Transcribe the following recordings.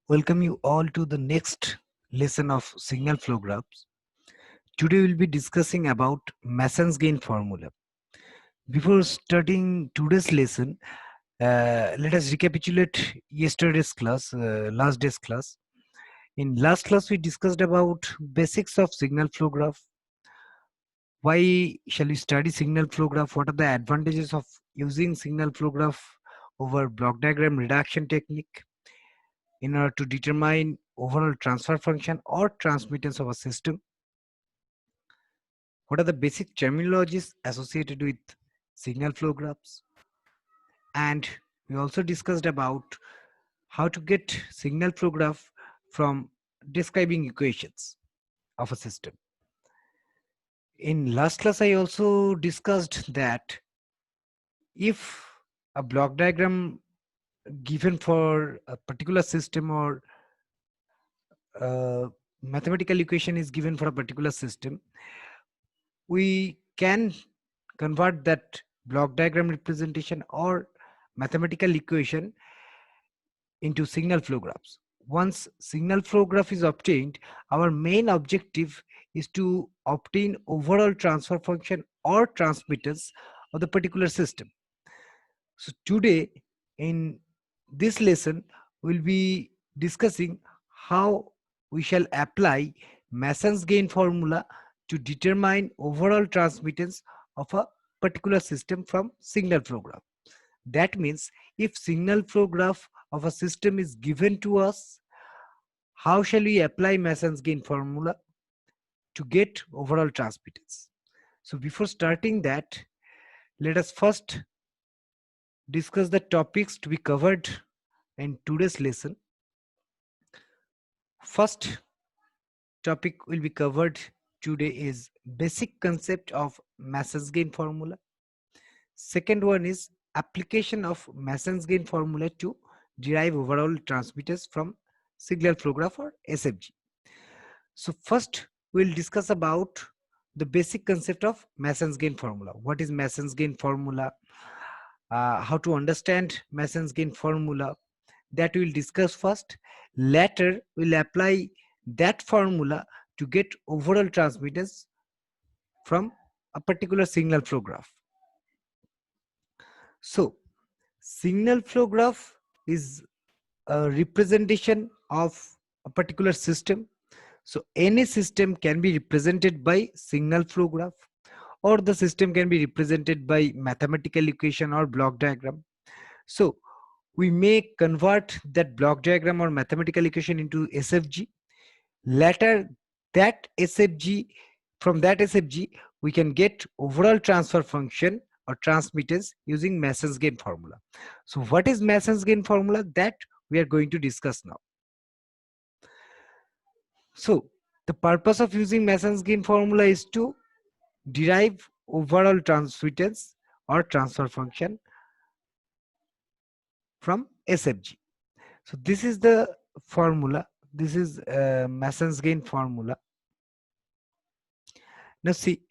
Welcome you all to the next lesson of signal flow graphs. Today we'll be discussing about Mason's gain formula. Before starting today's lesson, let us recapitulate yesterday's class, last day's class. In last class, we discussed about basics of signal flow graph. Why shall we study signal flow graph? What are the advantages of using signal flow graph over block diagram reduction technique in order to determine overall transfer function or transmittance of a system? What are the basic terminologies associated with signal flow graphs? And we also discussed about how to get signal flow graph from describing equations of a system. In last class, I also discussed that if a block diagram given for a particular system or a mathematical equation is given for a particular system, we can convert that block diagram representation or mathematical equation into signal flow graphs. Once signal flow graph is obtained, our main objective is to obtain overall transfer function or transmittance of the particular system. So today in this lesson, we'll be discussing how we shall apply Mason's gain formula to determine overall transmittance of a particular system from signal flow graph. That means if signal flow graph of a system is given to us, how shall we apply Mason's gain formula to get overall transmittance? So before starting that, let us first discuss the topics to be covered in today's lesson. First topic will be covered today is basic concept of Mason's gain formula. Second one is application of Mason's gain formula to derive overall transmittance from signal flow graph or SFG. So first we'll discuss about the basic concept of Mason's gain formula. What is Mason's gain formula? How to understand Mason's gain formula, that we'll discuss first. Later we'll apply that formula to get overall transmittance from a particular signal flow graph. So signal flow graph is a representation of a particular system. So any system can be represented by signal flow graph, or the system can be represented by mathematical equation or block diagram. So we may convert that block diagram or mathematical equation into SFG. Later, that SFG, from that SFG, we can get overall transfer function or transmittance using Mason's gain formula. So what is Mason's gain formula? That we are going to discuss now. So the purpose of using Mason's gain formula is to derive overall transmittance or transfer function from SFG. So this is the formula. This is Mason's gain formula. Now see,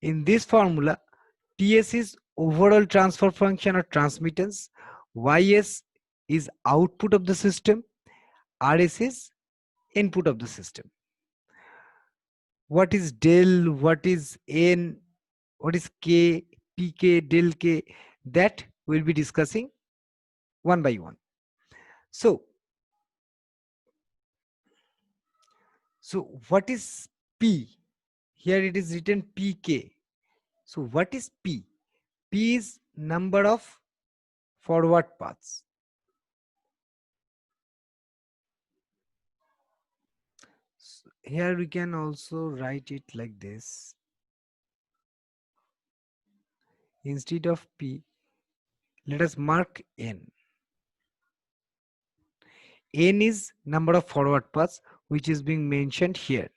in this formula, TS is overall transfer function or transmittance, YS is output of the system, RS is input of the system. What is del, what is N, what is K, PK, del K, that we'll be discussing one by one. So what is P? Here it is written PK. So what is P? P is number of forward paths. So here we can also write it like this. Instead of P, let us mark N. N is number of forward paths which is being mentioned here.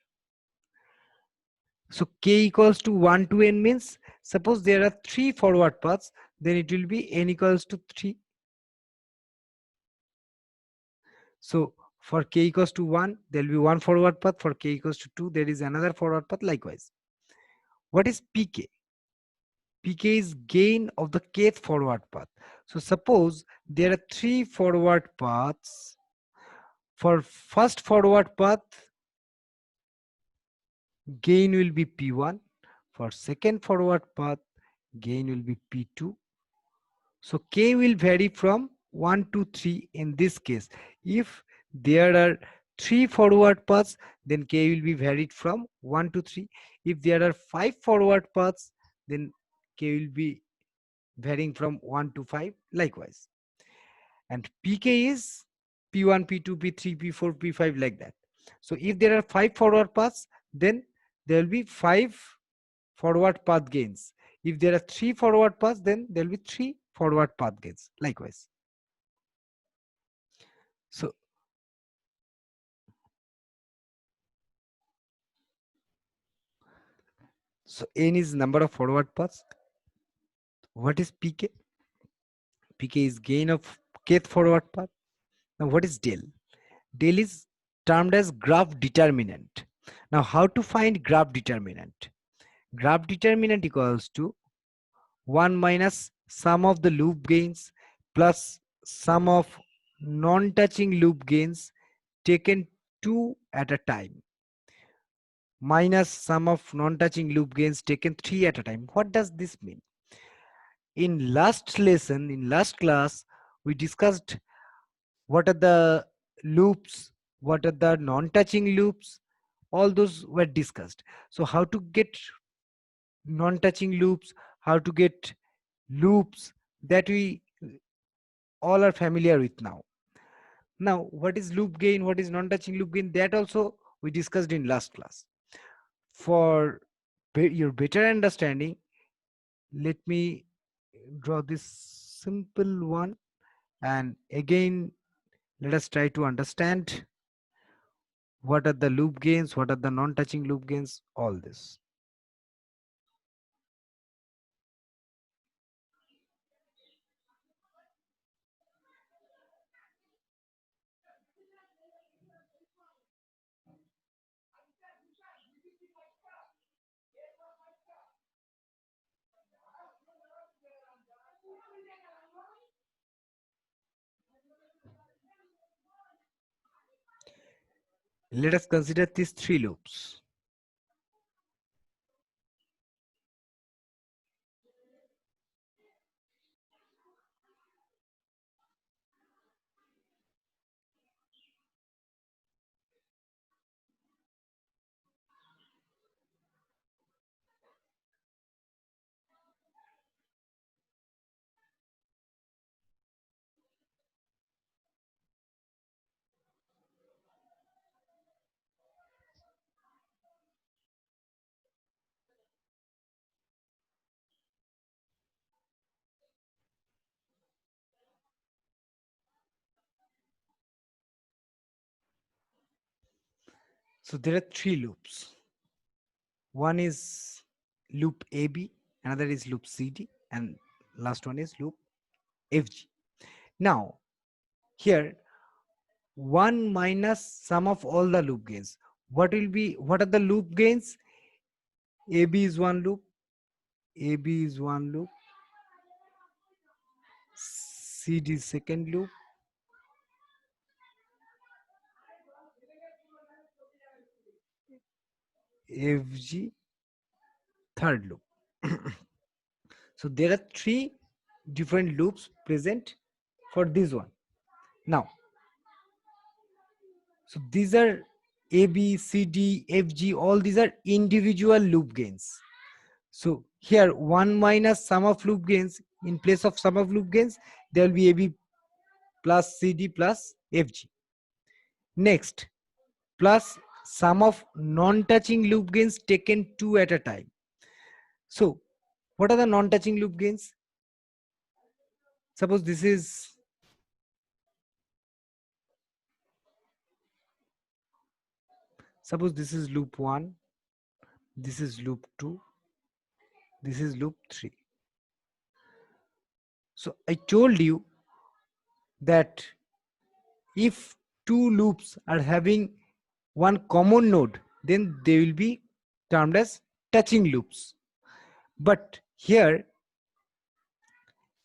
So K equals to 1 to N means, suppose there are 3 forward paths, then it will be N equals to 3. So for K equals to 1, there will be 1 forward path. For K equals to 2, there is another forward path likewise. What is PK? PK is gain of the kth forward path. So suppose there are 3 forward paths For first forward path, gain will be P1. For second forward path, gain will be P2. So K will vary from 1 to 3 in this case. If there are 3 forward paths, then K will be varied from 1 to 3. If there are 5 forward paths, then K will be varying from 1 to 5 likewise. And Pk is P1, P2, P3, P4, P5 like that. So if there are 5 forward paths, then there will be 5 forward path gains. If there are 3 forward paths, then there will be 3 forward path gains likewise. So n is number of forward paths. What is Pk? Pk is gain of kth forward path. Now what is del? Del is termed as graph determinant. Now how to find graph determinant? Graph determinant equals to 1 minus sum of the loop gains plus sum of non-touching loop gains taken 2 at a time minus sum of non-touching loop gains taken 3 at a time. What does this mean? In last lesson, in last class, we discussed what are the loops, what are the non-touching loops, all those were discussed. So how to get non-touching loops, how to get loops, that we all are familiar with now. Now, what is loop gain, what is non-touching loop gain, that also we discussed in last class. For your better understanding, let me draw this simple one, and again let us try to understand what are the loop gains, what are the non-touching loop gains, all this. Let us consider these 3 loops. So there are 3 loops. One is loop AB, another is loop CD, and last one is loop FG. Now, here 1 minus sum of all the loop gains. What are the loop gains? AB is one loop, AB is one loop, CD is second loop, FG third loop. So there are 3 different loops present for this one. Now, so these are A, B, C, D, F, G, all these are individual loop gains. So here 1 minus sum of loop gains, in place of sum of loop gains, there will be AB plus CD plus FG. Next, plus sum of non-touching loop gains taken 2 at a time. So what are the non-touching loop gains? Suppose this is loop 1, this is loop 2, this is loop 3. So I told you that if 2 loops are having one common node, then they will be termed as touching loops. But here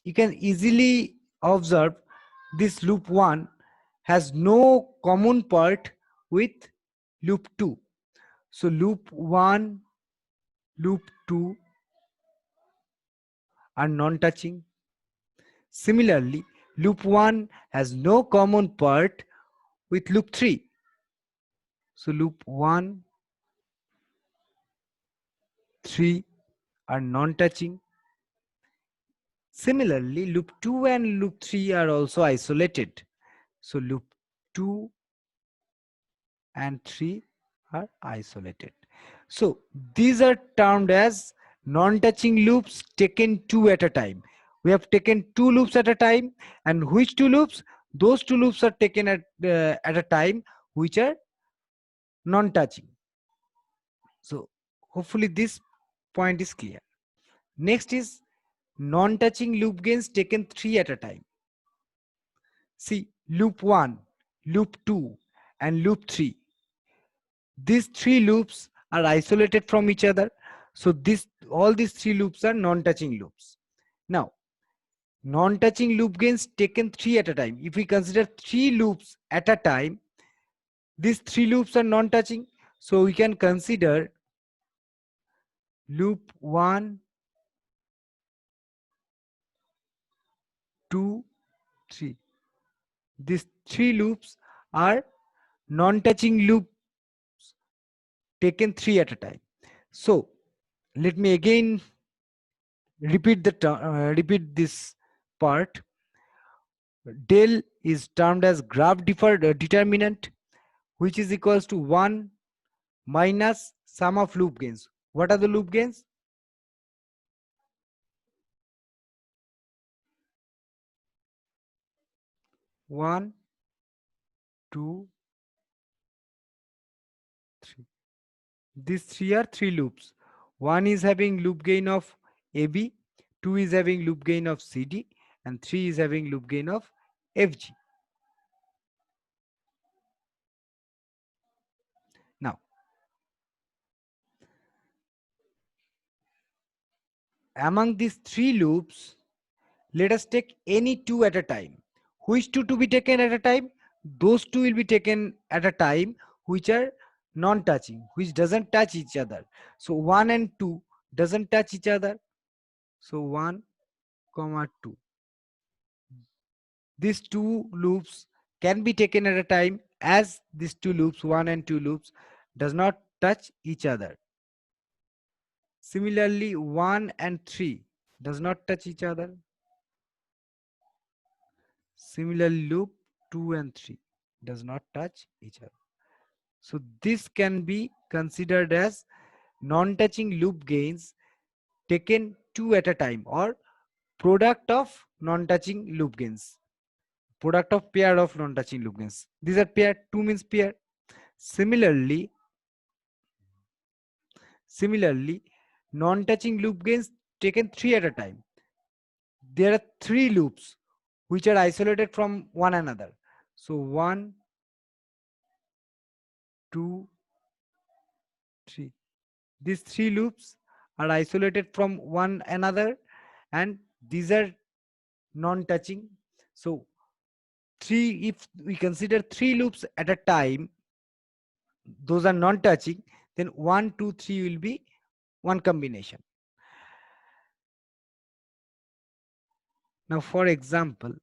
you can easily observe this loop 1, has no common part with loop 2. So loop 1, loop 2 are non-touching. Similarly, loop 1 has no common part with loop 3. So loop 1, 3 are non-touching. Similarly, loop 2 and loop 3 are also isolated. So loop 2 and 3 are isolated. So these are termed as non-touching loops taken two at a time. We have taken two loops at a time, and which two loops? Those two loops are taken at a time which are non-touching. So hopefully this point is clear. Next is non-touching loop gains taken three at a time. See, loop 1, loop 2 and loop 3. These three loops are isolated from each other. So all these three loops are non-touching loops. Now, non-touching loop gains taken three at a time. If we consider three loops at a time, these three loops are non-touching. So we can consider loop 1, 2, 3. These three loops are non-touching loops taken three at a time. So let me again repeat this part. Del is termed as graph deferred determinant, which is equals to 1 minus sum of loop gains. What are the loop gains? One, two, three. These three are three loops. One is having loop gain of AB, two is having loop gain of CD, and three is having loop gain of FG. Now, among these three loops, let us take any two at a time. Which two to be taken at a time? Those two will be taken at a time which are non-touching, which doesn't touch each other. So 1 and 2 doesn't touch each other. So 1 comma 2. These two loops can be taken at a time, as these two loops, 1 and 2 loops, does not touch each other. Similarly, 1 and 3 does not touch each other. Similarly, loop 2 and 3 does not touch each other. So this can be considered as non-touching loop gains taken two at a time, or product of non-touching loop gains. Product of pair of non-touching loop gains. These are pair, 2 means pair. Similarly, non-touching loop gains taken three at a time. There are three loops which are isolated from one another. So 1, 2, 3. These three loops are isolated from one another, and these are non-touching. So if we consider three loops at a time, those are non-touching, then 1, 2, 3 will be one combination. Now, for example,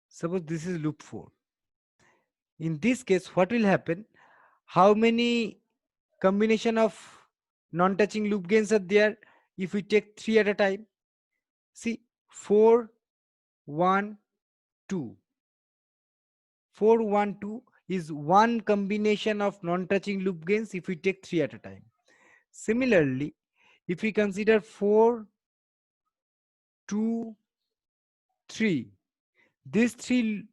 suppose this is loop 4. In this case, what will happen? How many combination of non-touching loop gains are there if we take three at a time? See, 4, 1, 2. 4, 1, 2 is one combination of non-touching loop gains if we take three at a time. Similarly, if we consider 4, 2, 3, these three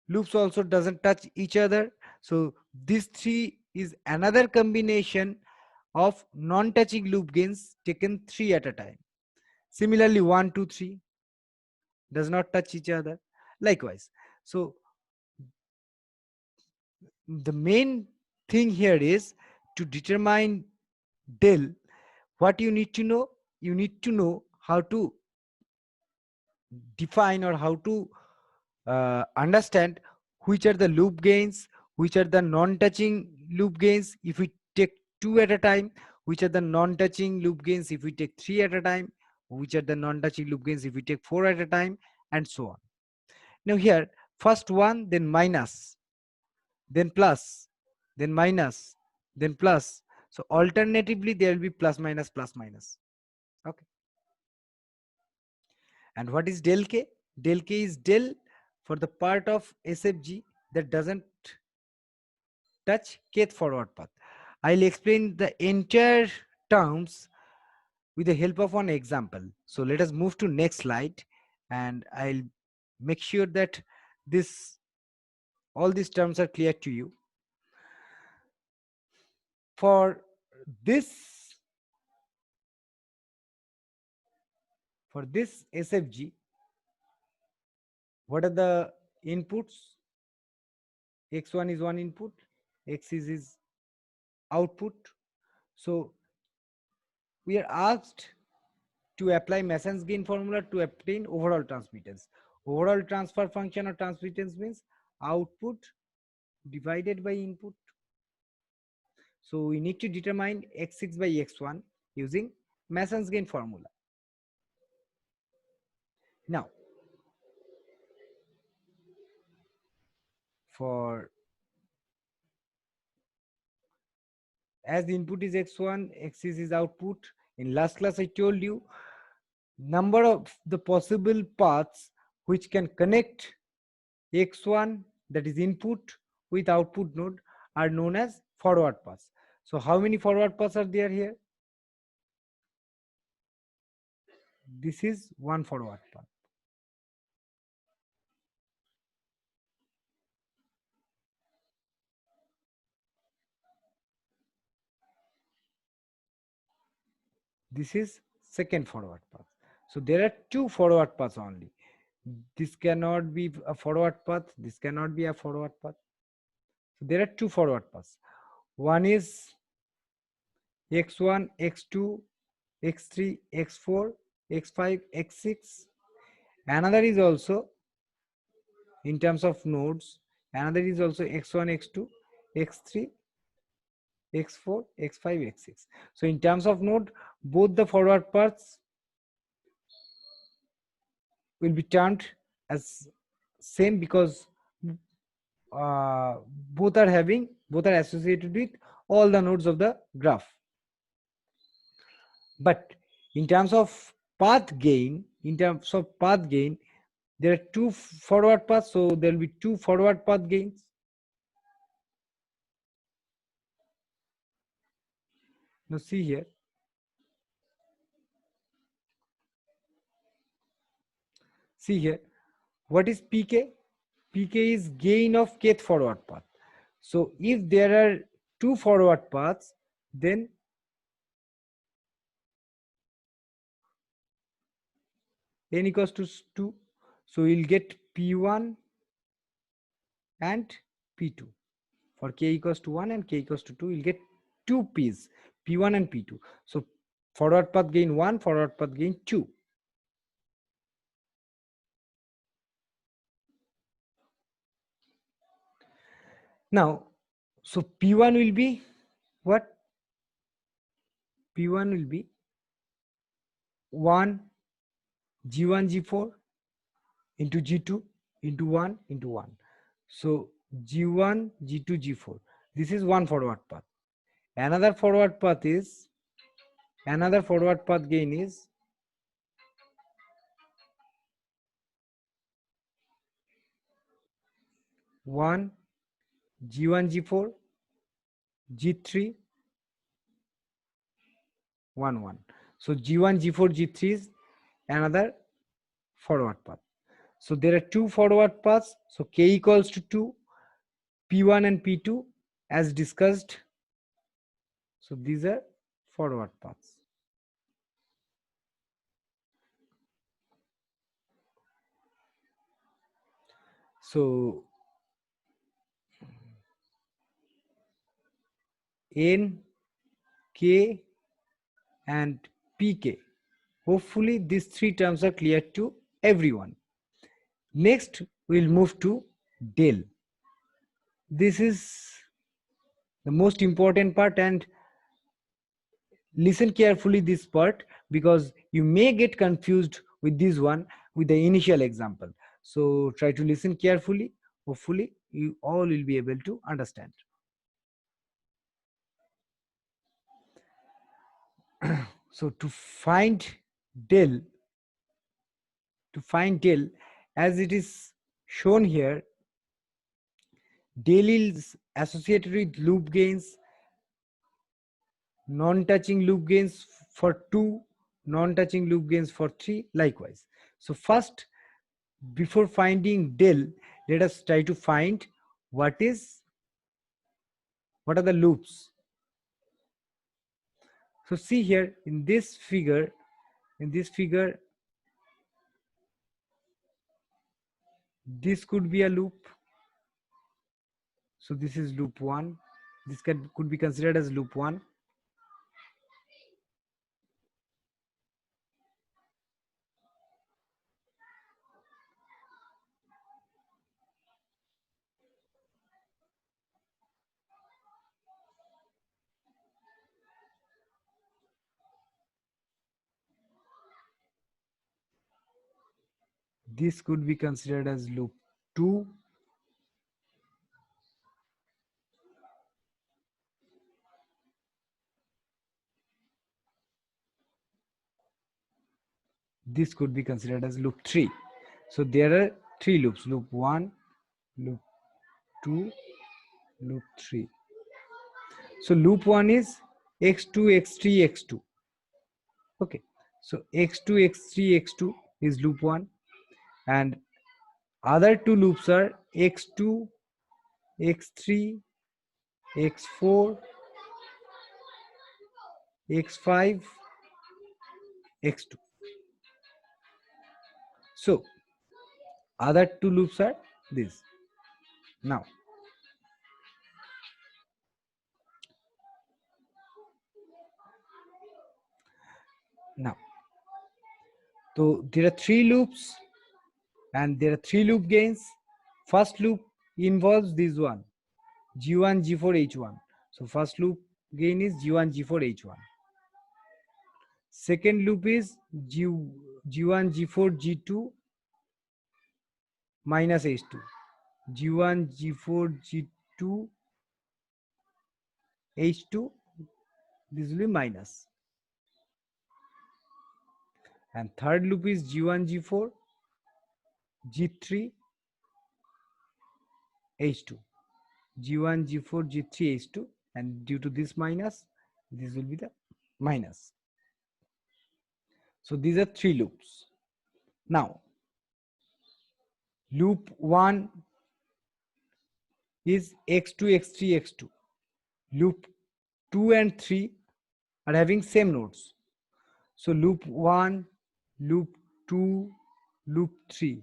loops also doesn't touch each other. So this 3 is another combination of non-touching loop gains taken 3 at a time. Similarly, 1, 2, 3 does not touch each other. Likewise. So the main thing here is to determine del, what you need to know? You need to know how to define or how to understand which are the loop gains, which are the non-touching loop gains if we take two at a time, which are the non-touching loop gains if we take three at a time, which are the non-touching loop gains if we take four at a time, and so on. Now here, first one, then minus, then plus, then minus, then plus. So alternatively, there will be plus minus plus minus. Okay. And what is del k? Del k is del for the part of SFG that doesn't touch kth forward path. I'll explain the entire terms with the help of one example. So let us move to next slide, and I'll make sure that this all these terms are clear to you. For this SFG, what are the inputs? X1 is one input, X is output. So we are asked to apply Mason's gain formula to obtain overall transmittance. Overall transfer function or transmittance means output divided by input. So we need to determine X6 by X1 using Mason's gain formula. Now, for as the input is X1, X6 is output. In last class, I told you number of the possible paths which can connect X1, that is input, with output node are known as forward paths. So how many forward paths are there here? This is one forward path. This is second forward path. So there are two forward paths only. This cannot be a forward path. This cannot be a forward path. So there are two forward paths. One is X1, X2, X3, X4, X5, X6. Another is also in terms of nodes. Another is also X1, X2, X3, X4, X5, X6. So in terms of node, both the forward paths will be termed as same because both are associated with all the nodes of the graph. But in terms of path gain, there are two forward paths, so there will be two forward path gains. Now see here. See here. What is PK? PK is gain of kth forward path. So if there are two forward paths, then n equals to 2. So we'll get P1 and P2. For k equals to 1 and k equals to 2, we'll get two P's, P1 and P2. So forward path gain 1, forward path gain 2. Now, so P1 will be what? P1 will be 1 G1 G4 into G2 into 1 into 1. So G1 G2 G4. This is one forward path. Another forward path gain is 1 G1 G4 G3 1 1. So G1 G4 G3 is another forward path. So there are two forward paths. So k equals to 2, P1 and P2 as discussed. So these are forward paths. So n K and Pk. Hopefully these three terms are clear to everyone. Next, we'll move to del. This is the most important part, and listen carefully this part, because you may get confused with this one with the initial example. So try to listen carefully. Hopefully you all will be able to understand. So to find del, as it is shown here, del is associated with loop gains, non-touching loop gains for 2, non-touching loop gains for 3, likewise. So first, before finding del, let us try to find what are the loops. So see here in this figure, this could be a loop. So this is loop 1. This could be considered as loop 1. This could be considered as loop 2. This could be considered as loop 3. So there are 3 loops: loop 1, loop 2, loop 3. So loop 1 is x2, x3, x2. Okay, so x2, x3, x2 is loop 1, and other 2 loops are x2, x3, x4, x5, x2. So other 2 loops are this. Now so there are 3 loops and there are 3 loop gains. First loop involves this one, G1, G4, H1. So first loop gain is G1, G4, H1. Second loop is G1, G4, G2 minus H2. G1, G4, G2, H2, this will be minus. And third loop is G1, G4, G3, H2. G1, G4, G3, H2, and due to this minus, this will be the minus. So these are 3 loops. Now, loop 1 is x2, x3, x2. Loop 2 and 3 are having same nodes. So loop 1, loop 2, loop 3.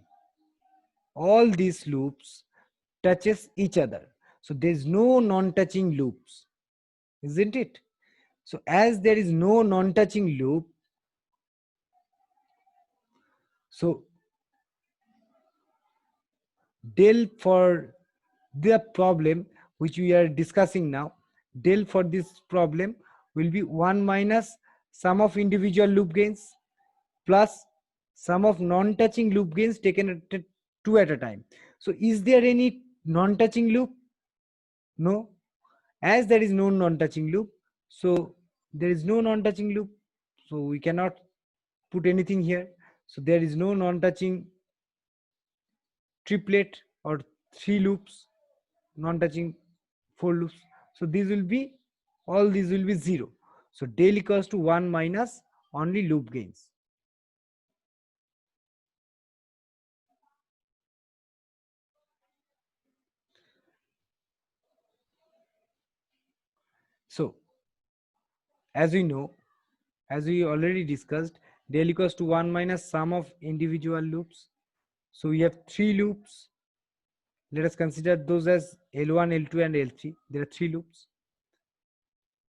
All these loops touches each other. So there is no non-touching loops, isn't it? So as there is no non-touching loop, so del for the problem which we are discussing now, del for this problem will be 1 minus sum of individual loop gains plus sum of non-touching loop gains taken at 2 at a time. So is there any non-touching loop? No. As there is no non-touching loop, so there is no non-touching loop, so we cannot put anything here. So there is no non-touching triplet or 3 loops, non-touching 4 loops. So these will be, all these will be 0. So del equals to 1 minus only loop gains. So as we know, as we already discussed, del equals to 1 minus sum of individual loops. So we have 3 loops. Let us consider those as L1, L2 and L3. There are 3 loops.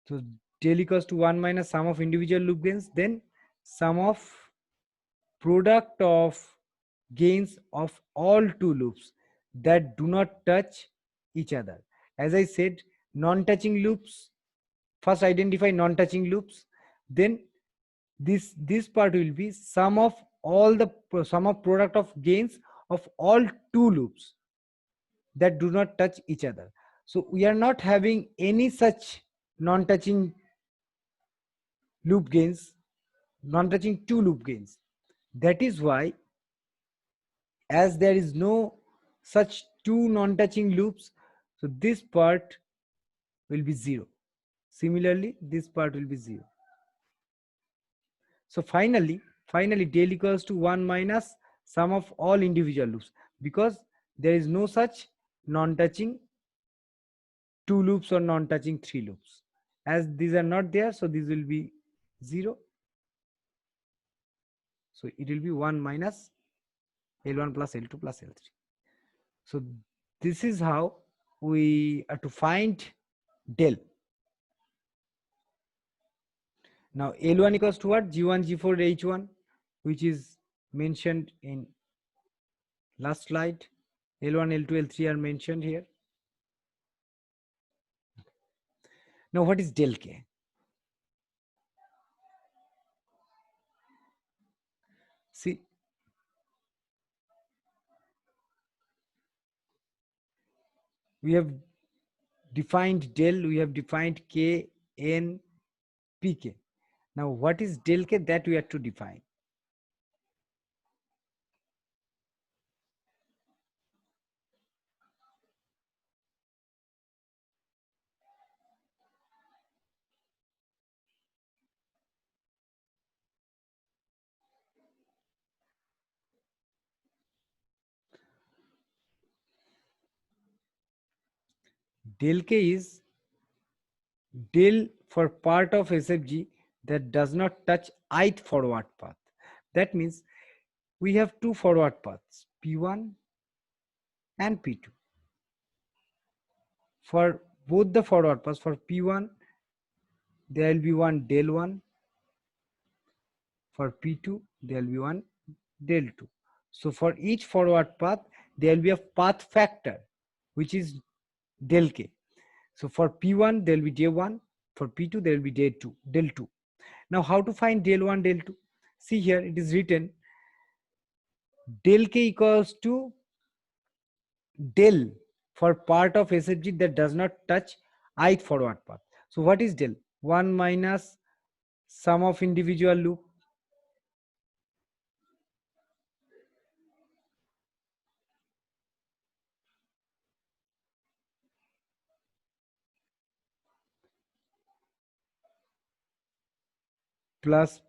So del equals to 1 minus sum of individual loop gains, then sum of product of gains of all two loops that do not touch each other. As I said, non-touching loops, first identify non-touching loops, then this part will be sum of all the sum of product of gains of all two loops that do not touch each other. So we are not having any such non-touching loop gains, non-touching two loop gains. That is why, as there is no such two non-touching loops, so this part will be 0. Similarly, this part will be 0. So finally del equals to 1 minus sum of all individual loops, because there is no such non-touching two loops or non-touching three loops. As these are not there, so this will be 0. So it will be 1 minus L1 plus L2 plus L3. So this is how we are to find del. Now L1 equals to what? G1, G4, H1, which is mentioned in last slide. L1, L2, L3 are mentioned here. Now what is del K? See, we have defined del, we have defined K, N, Pk. Now what is del K? That we have to define. Del K is del for part of SFG that does not touch ith forward path. That means we have two forward paths, P1 and P2. For both the forward paths, for P1 there will be one del 1, for P2 there will be one del 2. So for each forward path there will be a path factor which is del K. So for P1 there will be del 1, for P2 there will be del 2. Now how to find del 1, del 2? See here it is written del K equals to del for part of SFG that does not touch ith forward path. So what is del? 1 minus sum of individual loop plus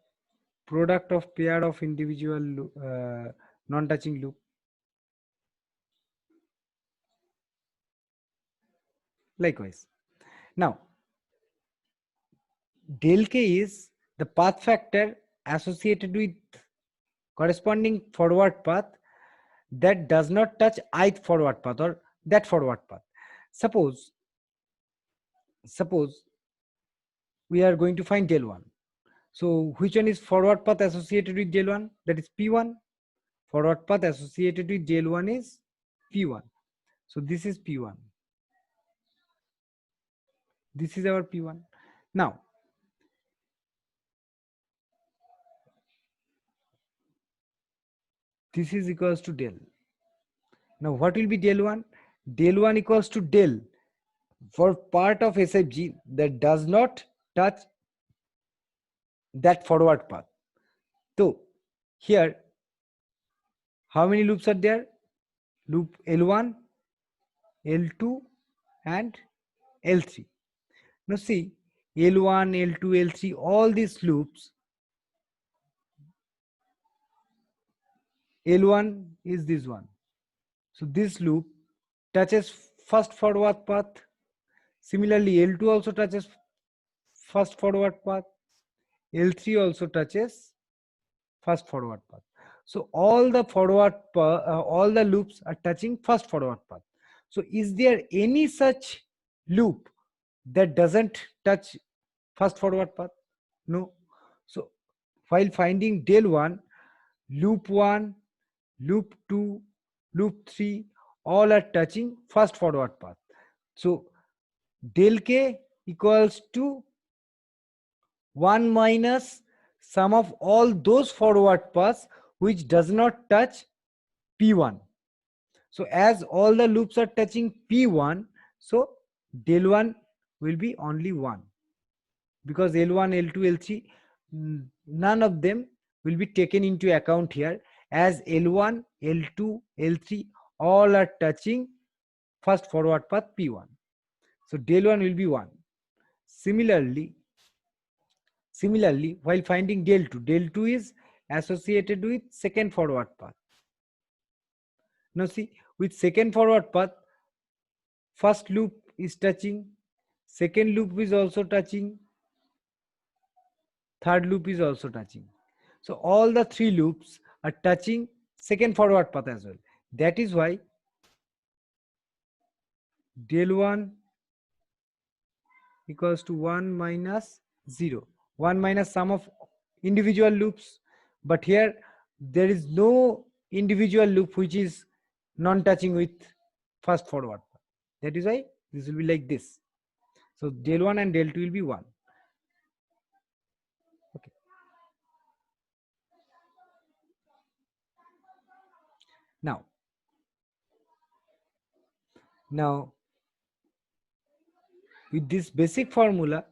product of pair of individual non-touching loop. Likewise. Now, del K is the path factor associated with corresponding forward path that does not touch ith forward path or that forward path. Suppose we are going to find del 1. So which one is forward path associated with del 1? That is P1. Forward path associated with del 1 is P1. So this is P1. This is our P1. Now, this is equals to del. Now what will be del 1? Del 1 equals to del for part of SFG that does not touch that forward path. So here, how many loops are there? Loop L1, L2 and L3. Now see, L1, L2, L3, all these loops, L1 is this one. So this loop touches first forward path. Similarly, L2 also touches first forward path. L3 also touches first forward path. So all the all the loops are touching first forward path. So is there any such loop that doesn't touch first forward path? No. So while finding del 1, loop 1, loop 2, loop 3, all are touching first forward path. So del k equals to 1 minus sum of all those forward paths which does not touch P1. So as all the loops are touching P1, so del 1 will be only 1, because L1, L2, L3, none of them will be taken into account here, as L1, L2, L3 all are touching first forward path P1. So del 1 will be 1. Similarly, while finding del 2 is associated with second forward path. Now see, with second forward path, first loop is touching, second loop is also touching, third loop is also touching. So all the three loops are touching second forward path as well. That is why del 1 equals to 1 minus 0. 1 minus sum of individual loops. But here there is no individual loop which is non-touching with first forward path. That is why this will be like this. So del 1 and del 2 will be 1. Okay. Now with this basic formula,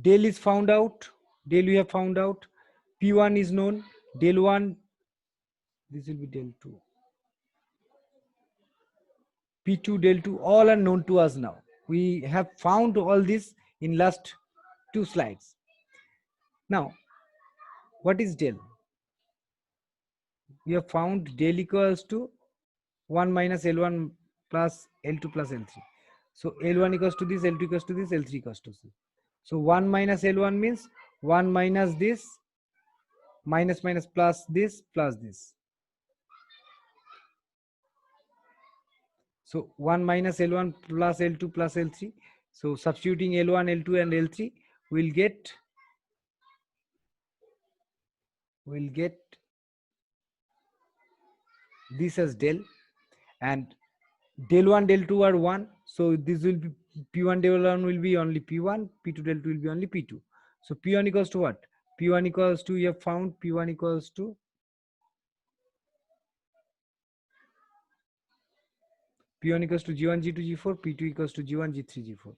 del is found out, del we have found out, P1 is known, del 1, this will be del 2, P2, del 2, all are known to us now. We have found all this in last 2 slides. Now, what is del? We have found del equals to 1 minus L1 plus L2 plus L3. So L1 equals to this, L2 equals to this, L3 equals to this. So 1 minus L1 means 1 minus this, minus minus plus this, plus this. So 1 minus L1 plus L2 plus L3. So substituting L1, L2 and L3, we'll get this as del, and del 1, del 2 are 1. So this will be P1 del 1 will be only P1, P2 del 2 will be only P2. So P1 equals to what? P1 equals to, you have found P1 equals to P1 equals to G1, G2, G4, P2 equals to G1, G3, G4.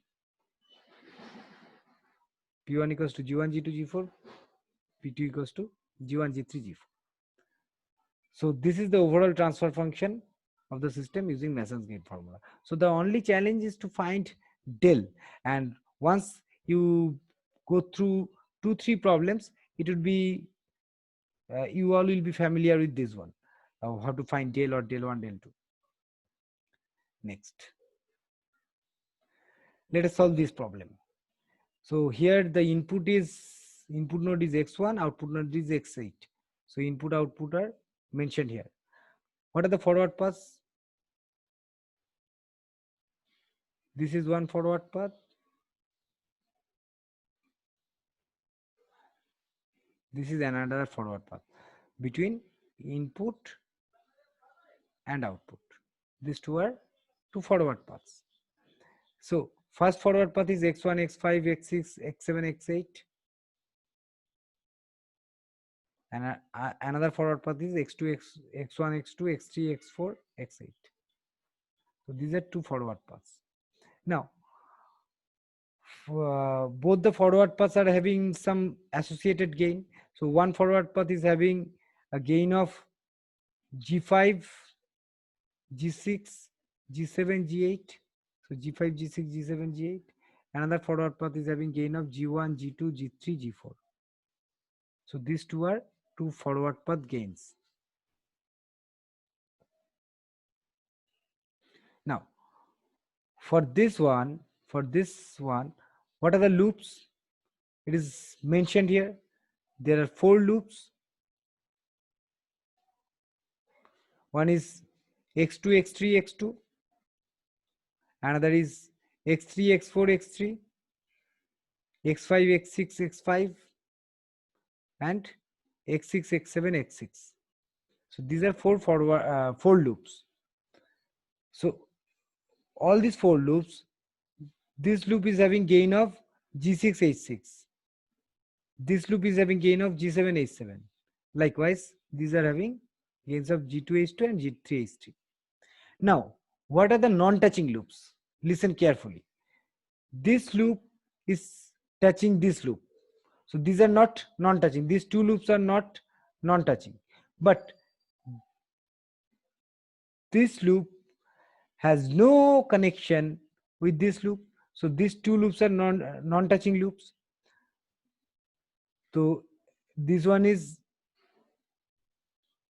P1 equals to G1, G2, G4, P2 equals to G1, G3, G4. So this is the overall transfer function of the system using Mason's gate formula. So the only challenge is to find del, and once you go through 2-3 problems, it would be you all will be familiar with this one, how to find del or del 1, del 2. Next, let us solve this problem. So here the input node is x1, output node is x8. So input output are mentioned here. What are the forward paths? This is one forward path. This is another forward path between input and output. These two are two forward paths. So first forward path is x1, x5, x6, x7, x8. And another forward path is x2, x1, x2, x3, x4, x8. So these are two forward paths. Now, both the forward paths are having some associated gain. So one forward path is having a gain of G5, G6, G7, G8. So G5, G6, G7, G8. Another forward path is having gain of G1, G2, G3, G4. So these two are two forward path gains. Now, for this one, what are the loops? It is mentioned here. There are 4 loops. One is x2, x3, x2. Another is x3, x4, x3. x5 x6 x5 and x6 x7 x6. So these are four loops. So all these four loops, this loop is having gain of g6 h6, this loop is having gain of g7 h7. Likewise, these are having gains of g2 h2 and g3 h3. Now, what are the non-touching loops? Listen carefully. This loop is touching this loop. So these are not non-touching. These two loops are not non-touching. But this loop has no connection with this loop. So these two loops are non-touching loops. So this one is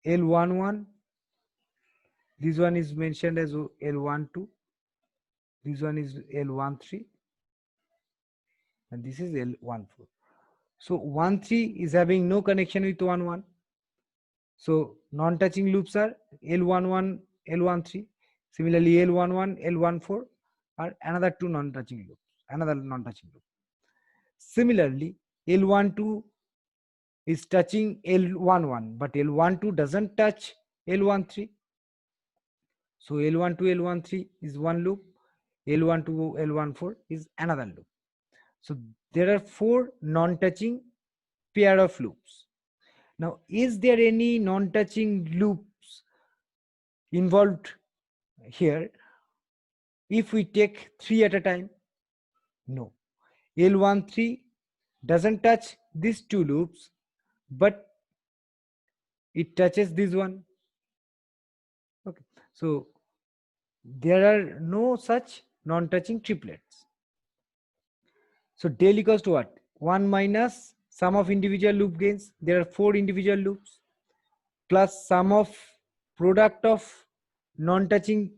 L11. This one is mentioned as L12. This one is L13. And this is L14. So 13 is having no connection with 11. So non-touching loops are L11, L13. Similarly, L11, L14 are another two non-touching loops, another non-touching loop. Similarly, L12 is touching L11, but L12 doesn't touch L13. So L12, L13 is one loop, L12, L14 is another loop. So there are four non-touching pair of loops. Now, is there any non-touching loops involved here if we take three at a time? No. L13 doesn't touch these two loops, but it touches this one. Okay. So there are no such non-touching triplets. So del equals to what? 1 minus sum of individual loop gains. There are four individual loops plus sum of product of non-touching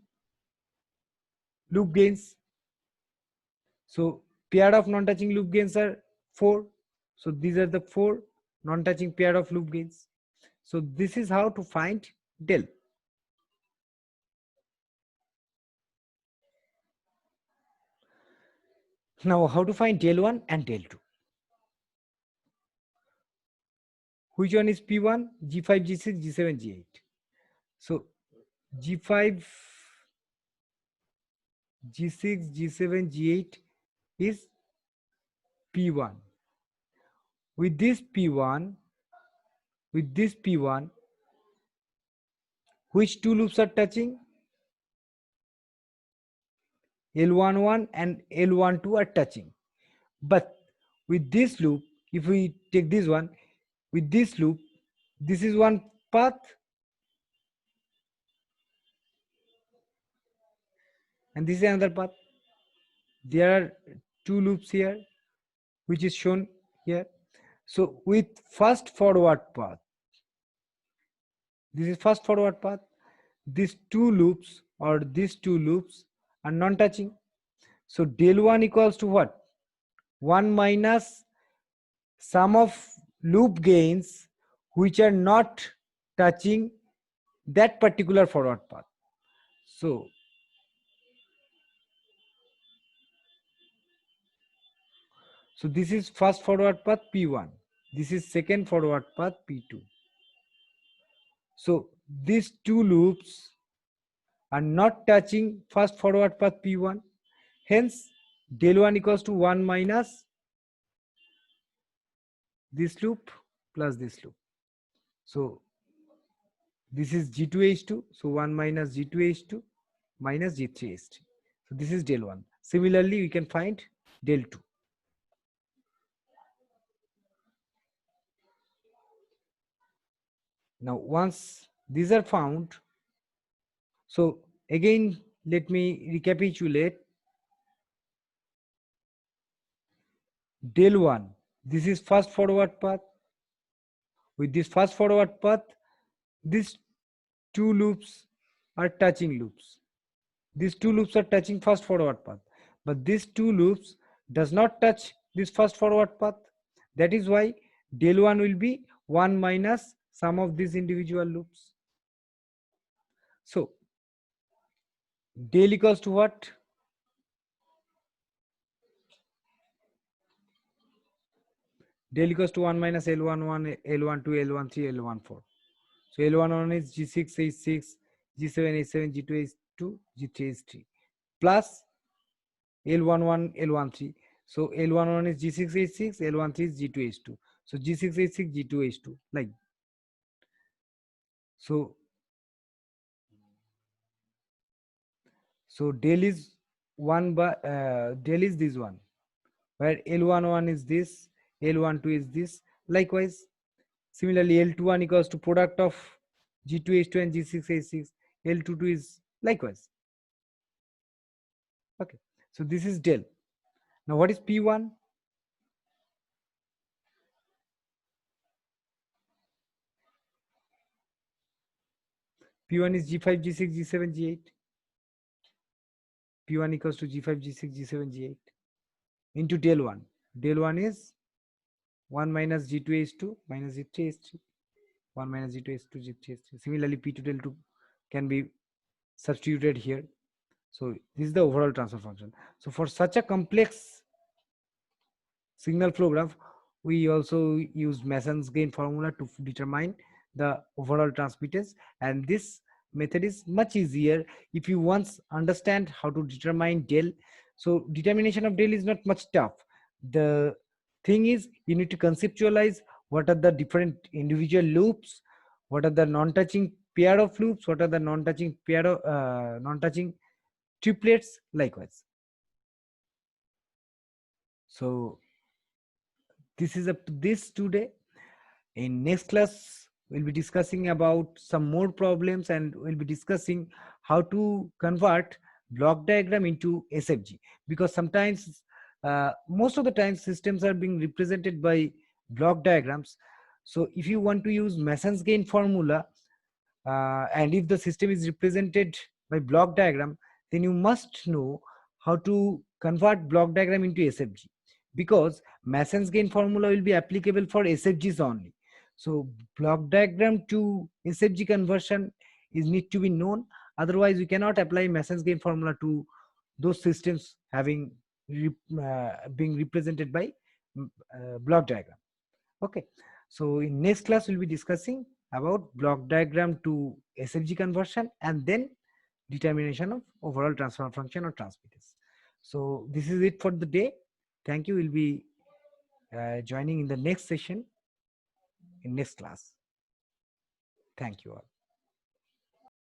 loop gains. So pair of non-touching loop gains are 4. So these are the 4 non-touching pair of loop gains. So this is how to find del. Now how to find del 1 and del 2. Which one is P1? G5, G6, G7, G8. So G5, G6, G7, G8 is P1. With this P1, which two loops are touching? L11 and L12 are touching. But with this loop, if we take this one, with this loop, this is one path and this is another path. There are two loops here, which is shown here. So with first forward path, this is first forward path, these two loops or these two loops are non-touching. So del 1 equals to what? 1 minus sum of loop gains which are not touching that particular forward path. So this is first forward path P1. This is second forward path P2. So these two loops are not touching first forward path P1. Hence, del 1 equals to 1 minus this loop plus this loop. So this is G2H2. So 1 minus G2H2 minus G3H3. So this is del 1. Similarly, we can find del 2. Now, once these are found, so again, let me recapitulate. Del 1, this is fast forward path. With this fast forward path, these two loops are touching loops. These two loops are touching fast forward path, but these two loops does not touch this fast forward path. That is why del 1 will be 1 minus sum of these individual loops. So del equals to what? Del equals to 1 minus L11, L12, L13, L14. So L11 is G6H6, G7H7, G2H2, G3H3 plus L11, L13. So L11 is G6H6, L13 is G2H2. So G6H6, G2H2 like. So del is one by del is this one, where L11 is this, L12 is this. Likewise, similarly L21 equals to product of G2H2 and G6H6. L22 is likewise. Okay, so this is del. Now what is P1? P1 is G5, G6, G7, G8. P1 equals to G5, G6, G7, G8 into del 1. Del 1 is 1 minus G2H2 minus G3H3. 1 minus G2H2, G3H3. Similarly, P2 del 2 can be substituted here. So this is the overall transfer function. So for such a complex signal flow graph, we also use Mason's gain formula to determine the overall transmittance, and this method is much easier if you once understand how to determine del. So determination of del is not much tough. The thing is, you need to conceptualize what are the different individual loops, what are the non-touching pair of loops, what are the non-touching pair of non-touching triplets, likewise. So this is up to this today. In next class, we'll be discussing about some more problems, and we'll be discussing how to convert block diagram into SFG, because sometimes most of the time systems are being represented by block diagrams. So if you want to use Mason's gain formula, and if the system is represented by block diagram, then you must know how to convert block diagram into SFG, because Mason's gain formula will be applicable for SFGs only. So block diagram to SFG conversion is need to be known. Otherwise, we cannot apply Mason's gain formula to those systems having being represented by block diagram. Okay, so in next class we'll be discussing about block diagram to SFG conversion and then determination of overall transfer function or transmittance. So this is it for the day. Thank you. We'll be joining in the next session in next class. Thank you all.